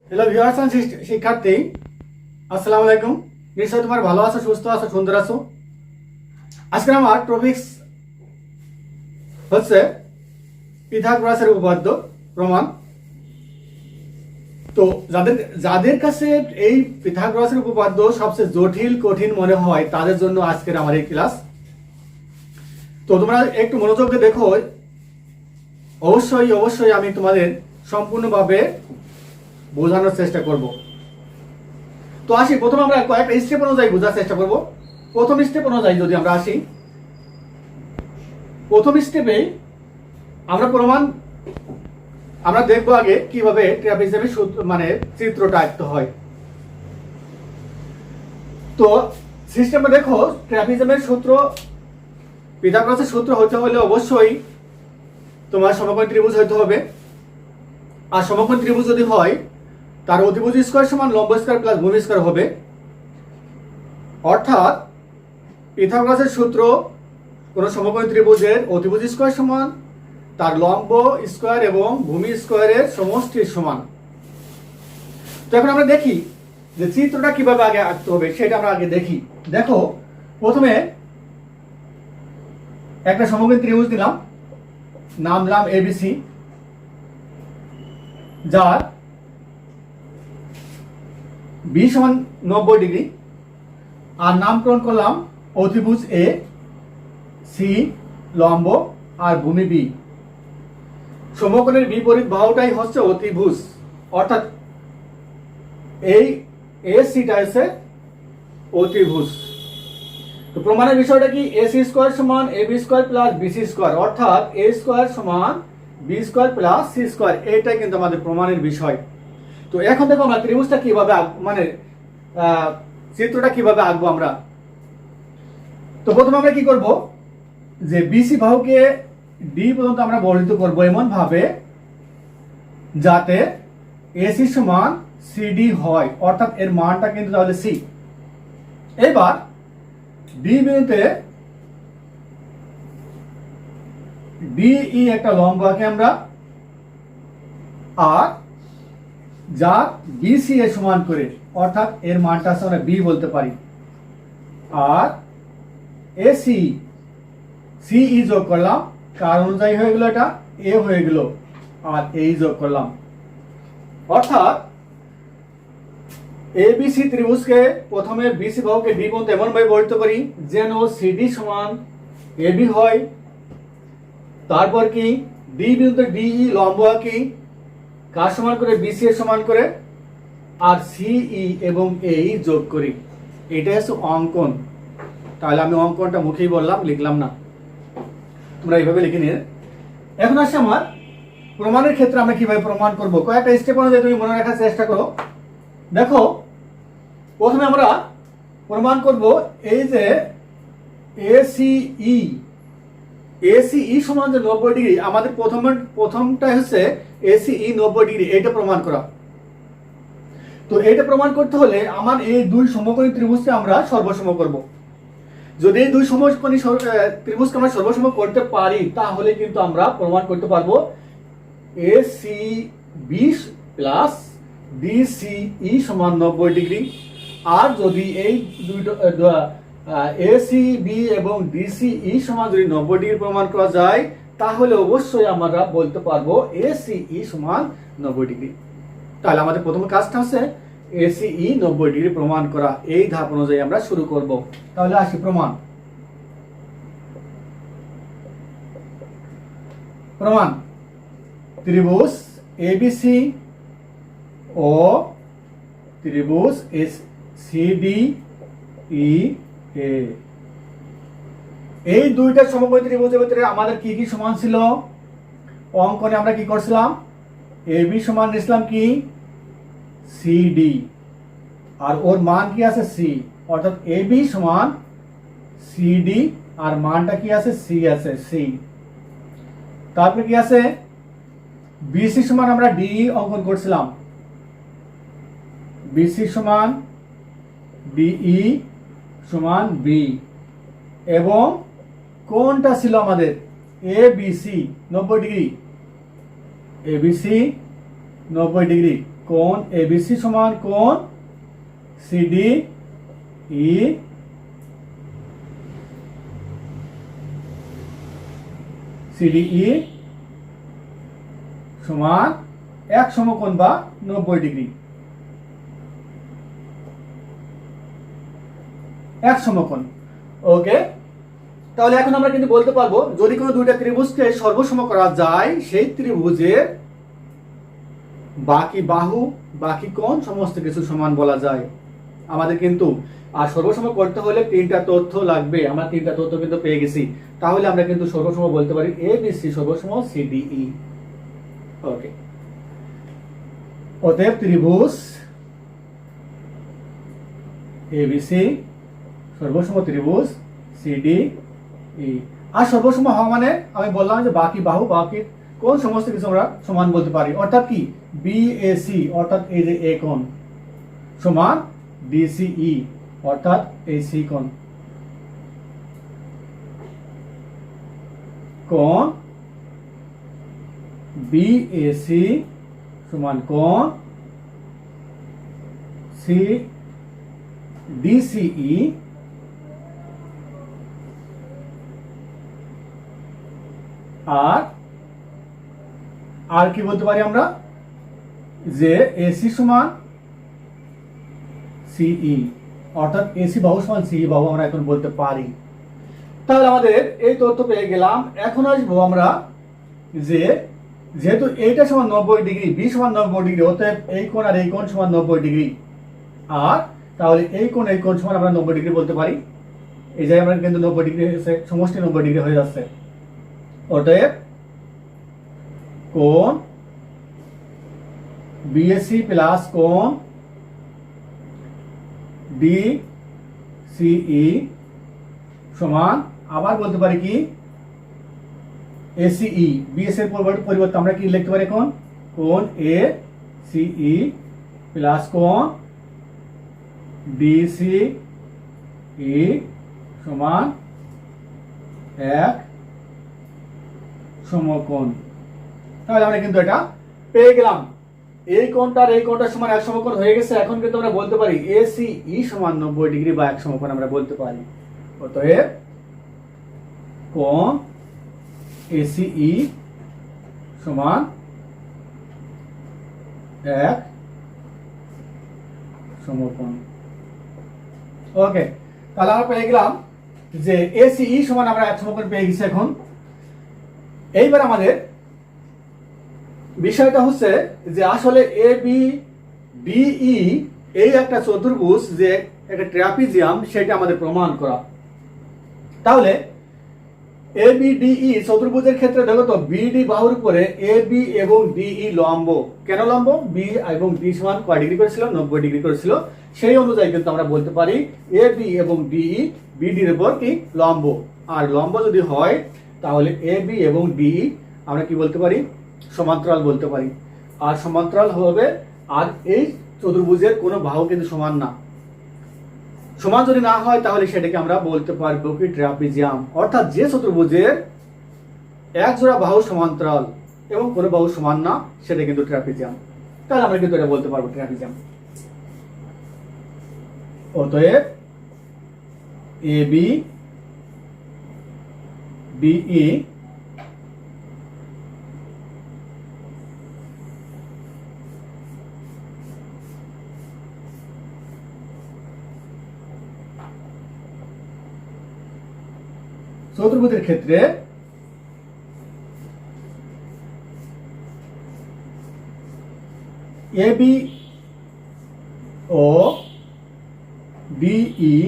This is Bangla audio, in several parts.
হ্যালো ভিউয়ার্স এন্ড শিক্ষার্থী, আসসালামু আলাইকুম। নিশ্চয়ই তোমার ভালো আছো, সুস্থ আছো, সুন্দর আছো। আজকে আমার টপিকস হচ্ছে পিথাগোরাসের উপপাদ্য প্রমাণ। তো যাদের যাদের কাছে এই পিথাগোরাসের উপপাদ্য সবচেয়ে জটিল কঠিন মনে হয় তাদের জন্য আজকের আমার এই ক্লাস। তো তোমরা একটু মনোযোগ দিয়ে দেখো। অবশ্যই আমি তোমাদের সম্পূর্ণভাবে বোঝানোর চেষ্টা করব। তো আসি, প্রথমে আমরা কয়েকটা স্টেপ অনুযায়ী বোঝার চেষ্টা করব। প্রথম স্টেপ অনুযায়ী যদি আমরা আসি, প্রথম স্টেপে আমরা দেখবো আগে কিভাবে ট্রাপিজমের সূত্র মানে চিত্রটা আঁকতে হয়। তো সিস্টেমে দেখো, ট্রাপিজমের সূত্র, পিথাগোরাসের সূত্র হতে হলে অবশ্যই তোমার সমকোণী ত্রিভুজ হতে হবে। আর সমকোণী ত্রিভুজ যদি হয়, তার অতিভুজ স্কয়ার সমান লম্ব স্কয়ার প্লাস ভূমি স্কয়ার হবে। অর্থাৎ পিথাগোরাসের সূত্র কোন সমকোণী ত্রিভুজের অতিভুজ স্কয়ার সমান তার লম্ব স্কয়ার এবং ভূমি স্কয়ারের সমষ্টির সমান। তো এখন আমরা দেখি যে চিত্রটা কিভাবে আগে আঁকতে হবে, সেটা আমরা আগে দেখি। দেখো, প্রথমে একটা সমকোণী ত্রিভুজ দিলাম, নাম দিলাম এবিসি, যার বি সমান 90 ডিগ্রি, আর নামকরণ করলাম অতিভুজ এ, সি লম্ব আর ভূমি বি। সমকোণের বিপরীত বাহুটাই হচ্ছে অতিভুজ, অর্থাৎ এই এ সিটা হচ্ছে অতিভুজ। তো প্রমাণের বিষয়টা কি? এ সি স্কয়ার সমান A B square plus B C square, অর্থাৎ এ স্কয়ার সমান B square plus C square. এইটাই কিন্তু আমাদের প্রমাণের বিষয়। তো এখন দেখো আমরা ত্রিভুজটা কিভাবে চিত্রটা কিভাবে আঁকবো আমরা। তো প্রথমে আমরা কি করব, যে বিসি বাহুকে ডি পর্যন্ত আমরা বর্ধিত করব এমন ভাবে যাতে এসি সমান সিডি হয়, অর্থাৎ এর মানটা কিন্তু তাহলে সি। এবার ডি বিন্দুতে ডিই একটা লম্ব আঁকি আমরা, আর যা বিসি এর সমান করে, অর্থাৎ এর মানটা আমরা বি বলতে পারি। আর এসি সিই যোগ করলাম, কার অনুযায়ী হয়ে গেল, এটা এ হয়ে গেল, আর এই যোগ করলাম। অর্থাৎ এবিসি ত্রিভুজকে প্রথমে বিসি বাহুকে ডি পর্যন্ত এমন ভাবে বর্ধিত করি যেন সিডি সমান এবি হয়। তারপর কি ডি বিন্দুতে ডিই লম্ব আঁকি, কার সমান করে, বিসি এর সমান করে, আর সিই এবং এই যোগ করি। এটা হচ্ছে অঙ্কন। তাহলে আমি অঙ্কনটা মুখেই বললাম, লিখলাম না, তোমরা এইভাবে লিখে নিয়ে। এখন আসছে আমার প্রমাণের ক্ষেত্রে আমরা কিভাবে প্রমাণ করব। কয়েকটা স্টেপ অনুযায়ী তুমি মনে রাখার চেষ্টা করো। দেখো, প্রথমে আমরা প্রমাণ করব এই যে এসিই সমান যে 90 ডিগ্রি, আমাদের প্রথমটা হচ্ছে এসিই 90 ডিগ্রি, এটা প্রমাণ করা। তো এটা প্রমাণ করতে হলে আমার এই দুই সমকোণী ত্রিভুজকে আমরা সর্বসম করব। যদি এই দুই সমকোণী ত্রিভুজকে আমরা সর্বসম করতে পারি, তাহলে কিন্তু আমরা প্রমাণ করতে পারবো এসি বি প্লাস ডিসিই সমান 90 ডিগ্রি। আর যদি এই দুইটা এসি বি এবং ডিসিই সমান যদি 90 ডিগ্রি প্রমাণ করা যায়, তাহলে অবশ্যই আমরা বলতে পারবো এসিই সমান 90 ডিগ্রি। তাহলে আমাদের প্রথম কাজটা হচ্ছে এসিই 90 ডিগ্রি প্রমাণ করা। এই ধাপ অনুযায়ী আমরা শুরু করব। তাহলে আসি প্রমাণ। ত্রিভুজ এবিসি ও ত্রিভুজ সিডি ই এ, এই দুইটা সমকোণী ত্রিভুজের ভিতরে আমাদের কি কি সমান ছিল? অঙ্কনে আমরা কি করছিলাম, এবি সমান নিছিলাম কি সিডি, আর ওর মান কি আছে সি, অর্থাৎ এবি সমান সিডি, আর মানটা কি আছে সি আছে সি। তারপরে কি আছে, বিসি সমান আমরা ডি অঙ্কন করছিলাম, বিসি সমান ডিই সমান বি, এবং কোনটা ছিল আমাদের এবিসি 90 ডিগ্রি, এবিসি 90 ডিগ্রি, কোণ এবিসি সমান কোণ সিডি ই সিডিই সমান এক সমকোণ বা 90 ডিগ্রি, এক সমকোণ। ওকে, তাহলে এখন আমরা কিন্তু বলতে পারবো যদি কোনো দুইটা ত্রিভুজকে সর্বসম করা যায় সেই ত্রিভুজের বাকি বাহু বাকি কোণ সমস্ত কিছু সমান বলা যায়। আমাদের কিন্তু আর সর্বসম করতে হলে তিনটা তথ্য লাগবে, আমরা তিনটা তথ্য কিন্তু পেয়ে গেছি। তাহলে আমরা কিন্তু সর্বসম বলতে পারি এ বি সি সর্বসম সিডিই। ওকে, অতএব ত্রিভুজ এবিসি সর্বসম ত্রিভুজ সিডিই। আর সর্বসম হওয়া মানে আমি বললাম যে বাকি বাহু বাকি কোণ সমস্ত কিছু আমরা সমান বলতে পারি, অর্থাৎ কি বিএসি অর্থাৎ এই যে এ কোণ সমান ডিসিই অর্থাৎ এই সি কোণ। কোণ বিএসি সমান কোণ সি ডিসিই আর কি বলতে পারি আমরা যে এসি সমান সিই অর্থাৎ এসি বাহু সমান সিই বাহু আমরা এখন বলতে পারি। তাহলে আমাদের এই তথ্য পেয়ে গেলাম। এখন আসবো আমরা যে যেহেতু এইটা সমান 90 ডিগ্রি, বি সমান 90 ডিগ্রি, অতএব এই কোণ আর এই কোণ সমান 90 ডিগ্রি, আর তাহলে এই কোণ সমান আমরা 90 ডিগ্রি বলতে পারি। এই জায়গায় আমরা কিন্তু 90 ডিগ্রি হয়েছে, সমষ্টি 90 ডিগ্রি হয়ে যাচ্ছে। অতএব কোণ বিএসি প্লাস কোণ ডিসিই সমান আবার বলতে পারি কি এসিই। বিএস এর পরিবর্তে আমরা কি লিখতে পারি এখন কোণ এ সিই প্লাস কোণ ডিসিই সমান এক সমকোণ। তাহলে আমরা কিন্তু এটা পেয়ে গেলাম। এই কোণটার এই কোণটার সমান এক সমকোণ হয়ে গেছে। এখন কিন্তু আমরা বলতে পারি এসিই সমান 90 ডিগ্রি বা এক সমকোণ আমরা বলতে পারি। অতএব কোণ এসিই সমান এক সমকোণ। ওকে, তাহলে আমরা পেয়ে গেলাম যে এসিই সমান আমরা এক সমকোণ পেয়ে গেছি। এখন এইবার আমাদের বিষয়টা হচ্ছে যে আসলে এ বি ডিই এই একটা চতুর্ভুজ যে একটা ট্রাপিজিয়াম সেটা আমাদের প্রমাণ করা। তাহলে এ বি ডিই চতুর্ভুজের ক্ষেত্রে দেখো তো বিডি বাহুর উপরে এ বি এবং ডিই লম্ব। কেন লম্ব? বি এবং ডি সমান কয় ডিগ্রি করেছিল? 90 ডিগ্রি করেছিল। সেই অনুযায়ী কিন্তু আমরা বলতে পারি এ বি এবং ডিই বিডির উপর কি লম্ব। আর লম্ব যদি হয় তাহলে এ বি এবং ডিই আমরা কি বলতে পারি? সমান্তরাল বলতে পারি। আর সমান্তরাল হবে, আর এই চতুর্ভুজের কোনো বাহু কিন্তু সমান না। সমান যদি না হয় তাহলে সেটাকে আমরা বলতে পারবো কি ট্রাপিজিয়াম। অর্থাৎ যে চতুর্ভুজের এক জোড়া বাহু সমান্তরাল এবং কোনো বাহু সমান না সেটা কিন্তু ট্রাপিজিয়াম। তাহলে আমরা কিন্তু এটা বলতে পারবো ট্রাপিজিয়াম। অতএব এ বি ডিই চতুর্ভুজের ক্ষেত্রে এ বি ও ডিই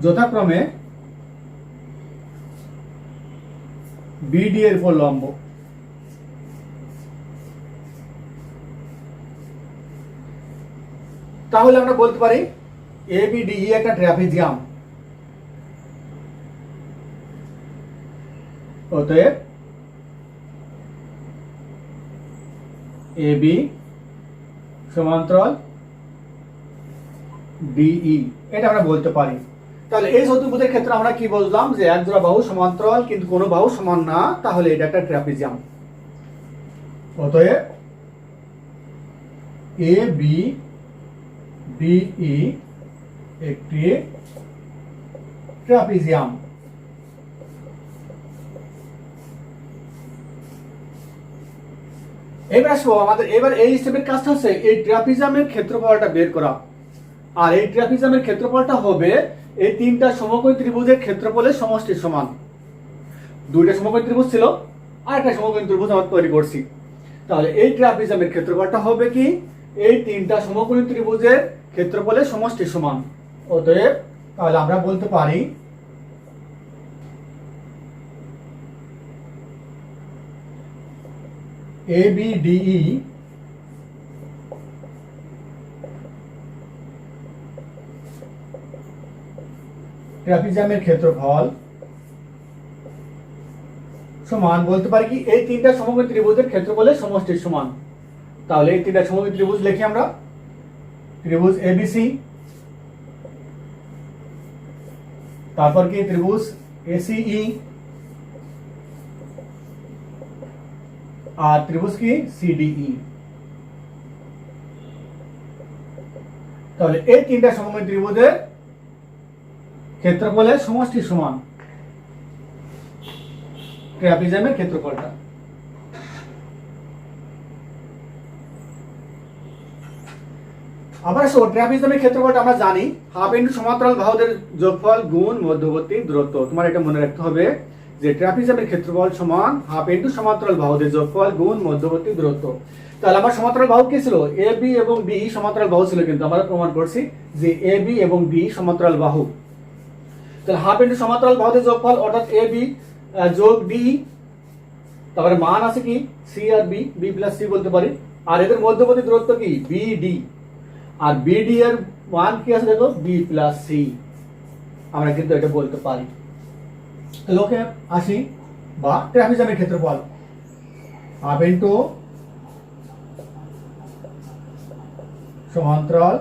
যথাক্রমে বিডি এর উপর লম্ব। তাহলে আমরা বলতে পারি এ বি ডিই একটা ট্রাপিজিয়াম। অতএব এ বি সমান্তরাল ডিই এটা আমরা বলতে পারি। তাহলে এই চতুর্ভুজের ক্ষেত্রে আমরা কি বললাম যে এক জোড়া বাহু সমান্তরাল কিন্তু কোনো বাহু সমান না, তাহলে এটা একটা ট্রাপিজিয়াম। অতএব এ বি ডি ই একটি ট্রাপিজিয়াম। এবার আসবো আমাদের এবার এই স্টেপের কাজটা হচ্ছে এই ট্রাপিজিয়ামের ক্ষেত্রফলটা বের করা। আর এই ট্রাপিজিয়ামের ক্ষেত্রফলটা হবে এই তিনটা সমকোণী ত্রিভুজের ক্ষেত্রফলের সমষ্টির সমান। দুইটা সমকোণী ত্রিভুজ ছিল আর একটা সমকোণী ত্রিভুজ আমরা তৈরি করছি। তাহলে এই ট্রাপিজিয়ামের ক্ষেত্রফলটা হবে কি এই তিনটা সমকোণী ত্রিভুজের ক্ষেত্রফলের সমষ্টির সমান। অতএব তাহলে আমরা বলতে পারি ABDE ট্রাপিজিয়ামের ক্ষেত্রফল সমান বলতে পারি কি এই তিনটা সমকোণী ত্রিভুজের ক্ষেত্রফলের সমষ্টির সমান। তাহলে এই তিনটা সমকোণী ত্রিভুজ লিখি আমরা, ত্রিভুজ ABC, তারপর কি ত্রিভুজ ACE, আর ত্রিভুজ কি CDE। তাহলে এই তিনটা সমকোণী ত্রিভুজের ক্ষেত্রফলের সমষ্টির সমান ট্রাপিজিয়ামের ক্ষেত্রফলটা। আবার আসো ট্রাপিজিয়ামের ক্ষেত্রফলটা আমরা জানি হাফ ইনটু সমান্তরাল বাহুদের যোগফল গুণ মধ্যবর্তী দূরত্ব। তোমার এটা মনে রাখতে হবে যে ট্রাপিজিয়ামের ক্ষেত্রফল সমান হাফ ইনটু সমান্তরাল বাহুদের যোগফল গুণ মধ্যবর্তী দূরত্ব। তাহলে আমার সমান্তরাল বাহু কি ছিল? AB এবং DE সমান্তরাল বাহু ছিল, কিন্তু আমরা প্রমাণ করছি যে AB এবং DE সমান্তরাল বাহু। তাহলে হাফ ইনটু সমান্তরাল বাহুদের যোগফল অর্থাৎ AB যোগ DE, তারপরে মান আছে কি C আর B, B প্লাস C বলতে পারি। আর এদের মধ্যবর্তী দূরত্ব কি BD, আর BD এর মান কি আছে দেখো B প্লাস C, আমরা কিন্তু এটা বলতে পারি। তাহলে ওকে আসি বা ট্রাপিজিয়ামের ক্ষেত্রফল হাফ ইনটু সমান্তরাল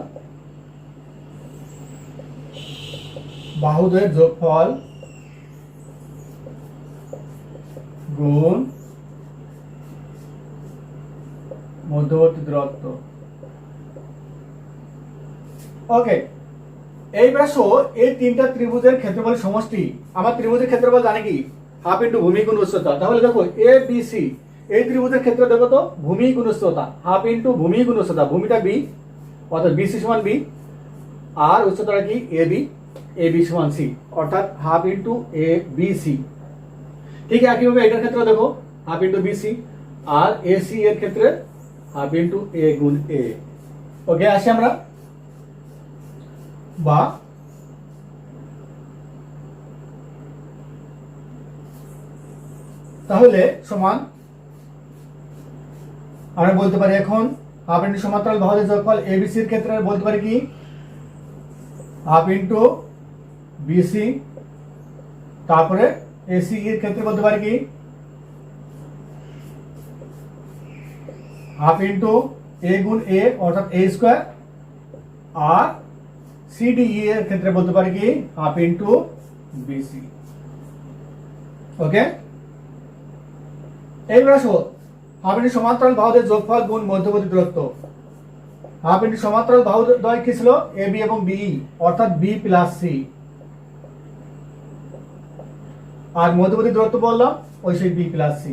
বাহুদের যোগফল গুণ মধ্যবর্তী দূরত্ব। ওকে, এইবার আসো এই তিনটা ত্রিভুজের ক্ষেত্রফলের সমষ্টি। আমার ত্রিভুজের ক্ষেত্রফল জানি কি হাফ ইনটু ভূমি গুণ উচ্চতা। তাহলে দেখো ABC এই ত্রিভুজের ক্ষেত্রে দেখো তো ভূমি গুণ উচ্চতা, হাফ ইনটু ভূমি গুণ উচ্চতা। ভূমিটা B অর্থাৎ BC সমান B, আর উচ্চতাটা কি AB সমান C অর্থাৎ হাফ ইনটু ABC। ঠিক একইভাবে এটার ক্ষেত্রে দেখো হাফ ইনটু BC, আর AC এর ক্ষেত্রে হাফ ইনটু A গুণ A। ওকে, আসি আমরা বা তাহলে সমান আমরা বলতে পারি এখন হাফ ইনটু সমান্তরাল বাহুদের যোগফল ABC এর ক্ষেত্রে বলতে পারি কি হাফ ইনটু BC, তারপরে AC এর ক্ষেত্রে বলতে পারি কি হাফ ইনটু A গুণ A অর্থাৎ A স্কয়ার, আর CDE এর ক্ষেত্রে বলতে পারি কি হাফ ইনটু BC। ওকে, এইবার আসো হাফ ইনটু সমান্তরাল বাহুদের যোগফল গুণ মধ্যবর্তী দূরত্ব। হাফ ইনটু সমান্তরাল বাহু দ্বয় কি ছিল AB এবং DE অর্থাৎ B প্লাস C, আর মধ্যবর্তী দূরত্ব বললাম ওই সেই B প্লাস C।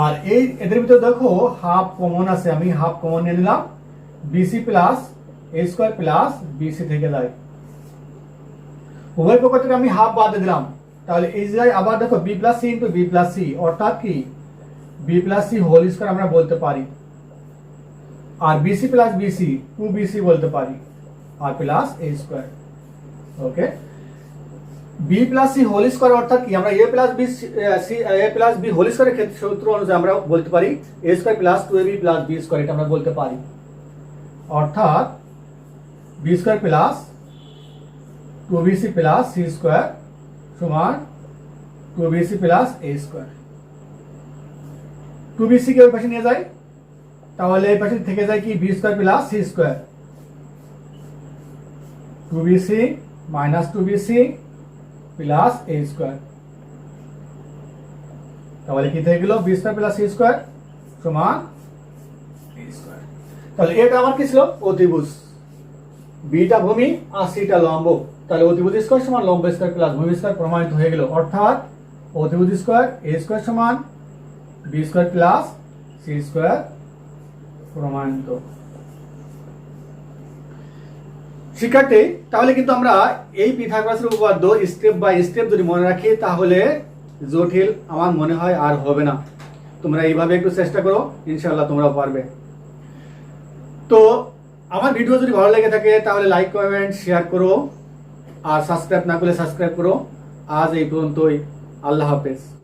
আর এই এদের ভিতরে দেখো হাফ কমন আছে, আমি হাফ কমন নিয়ে নিলাম, BC plus A square plus BC থেকে যায়। উভয় পক্ষ থেকে আমি হাফ বাদ দিলাম, তাহলে এই জায়গায় আবার দেখো B plus C into B plus C অর্থাৎ কি B plus C whole square আমরা বলতে পারি, আর BC প্লাস BC 2BC বলতে পারি, আর plus A square. Okay, B plus C whole square অর্থাৎ কি আমরা A প্লাস B হোল স্কয়ারের ক্ষেত্রে সূত্র অনুযায়ী আমরা বলতে পারি A square plus 2AB plus B square, এটা আমরা বলতে পারি। অর্থাৎ B square plus 2BC plus C square সমান 2BC plus A square. 2BC কে ওই পাশে নিয়ে যায়, তাহলে এই পাশে থেকে যায় কি B square plus C square, 2BC minus 2BC plus A square. তাহলে কি থেকে গেল B square plus C square সমান এ স্কয়ার। তাহলে এটা আমার কি ছিল অতিভুজ, বিটা ভূমি আর সিটা লম্ব, তাহলে অতিভুজ স্কয়ার সমান লম্ব স্কয়ার প্লাস ভূমি স্কয়ার প্রমাণিত হয়ে গেল। অর্থাৎ অতিভুজ স্কয়ার এ স্কয়ার সমান B square plus C square প্রমাণিত। শিক্ষার্থী, তাহলে কিন্তু আমরা এই পিথাগোরাসের উপপাদ্য স্টেপ বাই স্টেপ যদি মনে রাখি তাহলে জটিল আমার মনে হয় আর হবে না। তোমরা এইভাবে একটু চেষ্টা করো, ইনশাআল্লাহ তোমরাও পারবে। তো আমার ভিডিও যদি ভালো লেগে থাকে তাহলে লাইক কমেন্ট শেয়ার করো, আর সাবস্ক্রাইব না করলে সাবস্ক্রাইব করো। আজ এই পর্যন্তই, আল্লাহ হাফেজ।